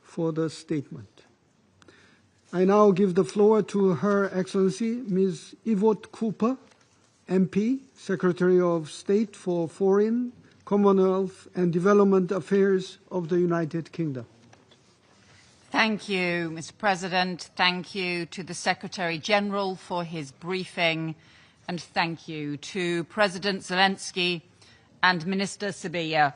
for the statement. I now give the floor to Her Excellency Ms. Yvette Cooper, MP, Secretary of State for Foreign, Commonwealth and Development Affairs of the United Kingdom. Thank you, Mr. President. Thank you to the Secretary-General for his briefing, and thank you to President Zelenskyy and Minister Sibiya.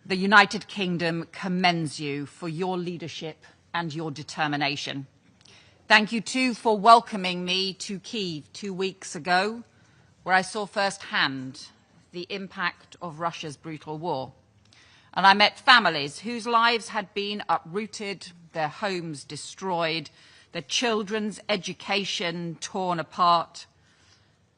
The United Kingdom commends you for your leadership and your determination. Thank you, too, for welcoming me to Kyiv 2 weeks ago, where I saw firsthand the impact of Russia's brutal war. And I met families whose lives had been uprooted, their homes destroyed, their children's education torn apart.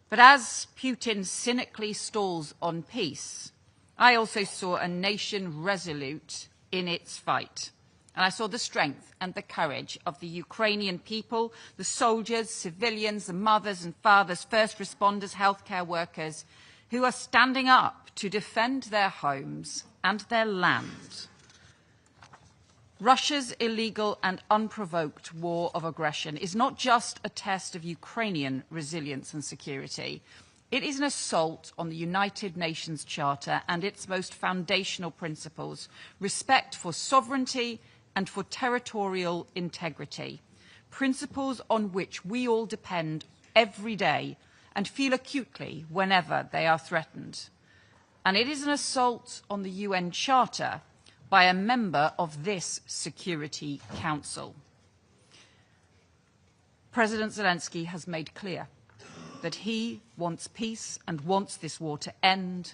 But as Putin cynically stalls on peace, I also saw a nation resolute in its fight. And I saw the strength and the courage of the Ukrainian people, the soldiers, civilians, the mothers and fathers, first responders, healthcare workers, who are standing up to defend their homes and their land. Russia's illegal and unprovoked war of aggression is not just a test of Ukrainian resilience and security. It is an assault on the United Nations Charter and its most foundational principles, respect for sovereignty and for territorial integrity, principles on which we all depend every day and feel acutely whenever they are threatened. And it is an assault on the UN Charter by a member of this Security Council. President Zelenskyy has made clear that he wants peace and wants this war to end,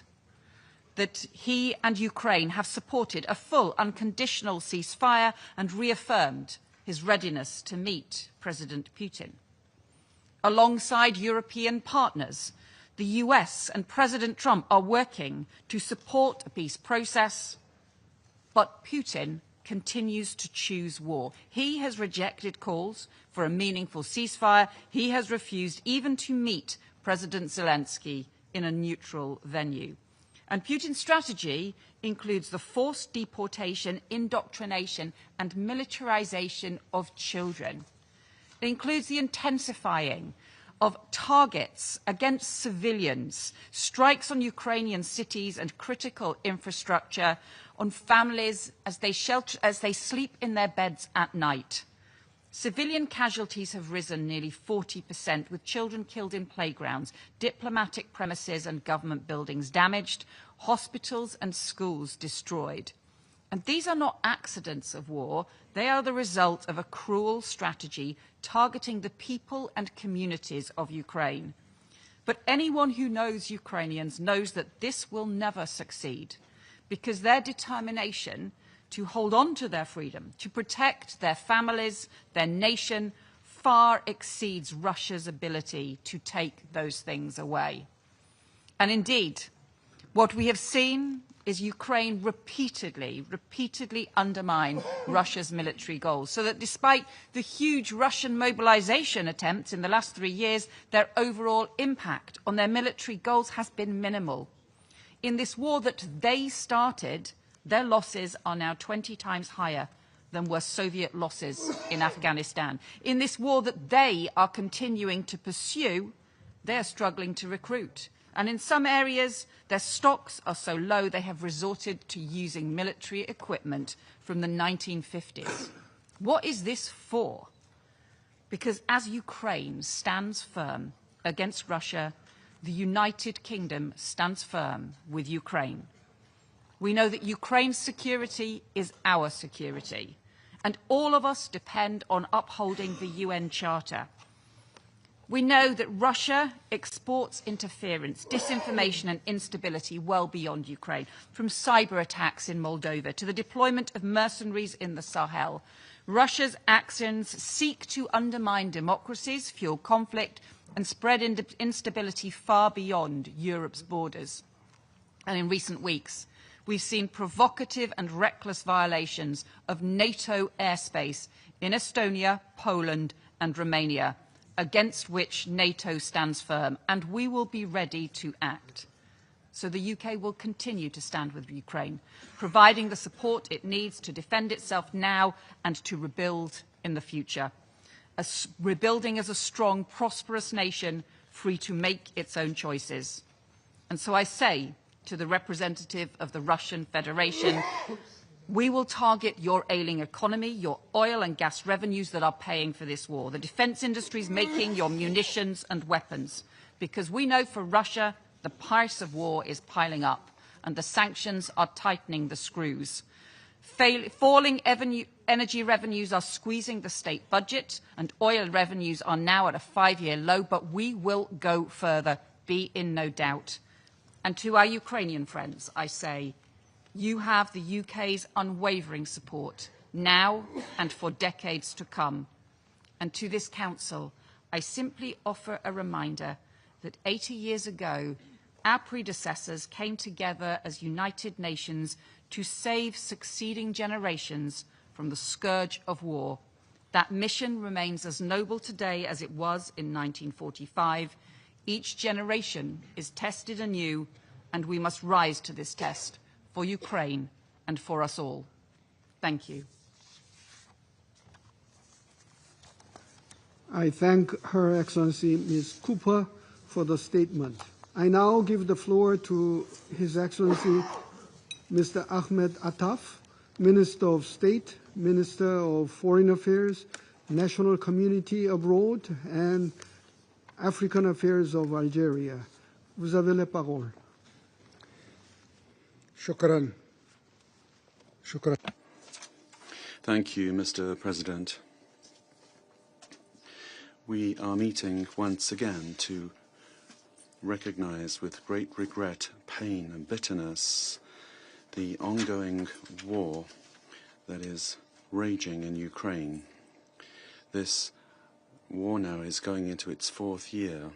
that he and Ukraine have supported a full unconditional ceasefire and reaffirmed his readiness to meet President Putin. Alongside European partners, the US and President Trump are working to support a peace process, but Putin continues to choose war. He has rejected calls for a meaningful ceasefire. He has refused even to meet President Zelenskyy in a neutral venue. And Putin's strategy includes the forced deportation, indoctrination, and militarization of children. It includes the intensifying of targets against civilians, strikes on Ukrainian cities and critical infrastructure, on families as they sleep in their beds at night. Civilian casualties have risen nearly 40%, with children killed in playgrounds, diplomatic premises and government buildings damaged, hospitals and schools destroyed. And these are not accidents of war. They are the result of a cruel strategy targeting the people and communities of Ukraine. But anyone who knows Ukrainians knows that this will never succeed, because their determination to hold on to their freedom, to protect their families, their nation, far exceeds Russia's ability to take those things away. And indeed, what we have seen is Ukraine repeatedly undermine Russia's military goals, so that despite the huge Russian mobilization attempts in the last 3 years, their overall impact on their military goals has been minimal. In this war that they started, their losses are now 20 times higher than were Soviet losses in Afghanistan. In this war that they are continuing to pursue, they are struggling to recruit. And in some areas, their stocks are so low they have resorted to using military equipment from the 1950s. What is this for? Because as Ukraine stands firm against Russia, the United Kingdom stands firm with Ukraine. We know that Ukraine's security is our security, and all of us depend on upholding the UN Charter. We know that Russia exports interference, disinformation and instability well beyond Ukraine, from cyber attacks in Moldova to the deployment of mercenaries in the Sahel. Russia's actions seek to undermine democracies, fuel conflict and spread instability far beyond Europe's borders. And in recent weeks, we've seen provocative and reckless violations of NATO airspace in Estonia, Poland and Romania, against which NATO stands firm, and we will be ready to act. So the UK will continue to stand with Ukraine, providing the support it needs to defend itself now and to rebuild in the future. Rebuilding as a strong, prosperous nation, free to make its own choices. And so I say to the representative of the Russian Federation, we will target your ailing economy, your oil and gas revenues that are paying for this war, the defence industries making your munitions and weapons, because we know for Russia the price of war is piling up and the sanctions are tightening the screws. Falling energy revenues are squeezing the state budget and oil revenues are now at a 5-year low, but we will go further, be in no doubt. And to our Ukrainian friends, I say, you have the UK's unwavering support now and for decades to come. And to this Council, I simply offer a reminder that 80 years ago, our predecessors came together as United Nations to save succeeding generations from the scourge of war. That mission remains as noble today as it was in 1945. Each generation is tested anew, and we must rise to this test for Ukraine and for us all. Thank you. I thank Her Excellency Ms. Cooper for the statement. I now give the floor to His Excellency Mr. Ahmed Attaf, Minister of State, Minister of Foreign Affairs, National Community Abroad, and African Affairs of Algeria. Vous avez la parole. Shukran. Shukran. Thank you, Mr. President. We are meeting once again to recognize with great regret, pain and bitterness the ongoing war that is raging in Ukraine. This war now is going into its 4th year,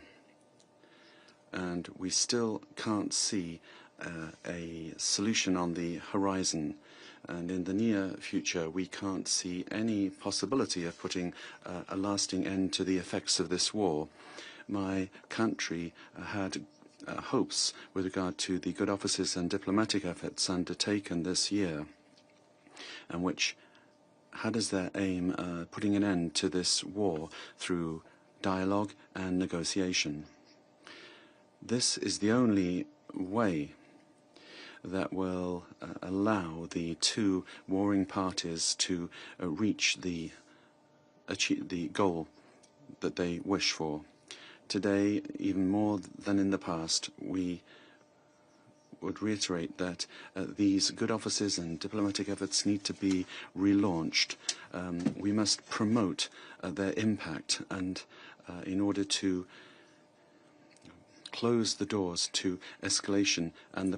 and we still can't see a solution on the horizon. And in the near future, we can't see any possibility of putting a lasting end to the effects of this war. My country had hopes with regard to the good offices and diplomatic efforts undertaken this year, and which had as their aim putting an end to this war through dialogue and negotiation. This is the only way that will allow the two warring parties to achieve the goal that they wish for. Today, even more than in the past, we would reiterate that these good offices and diplomatic efforts need to be relaunched. We must promote their impact, and in order to close the doors to escalation and the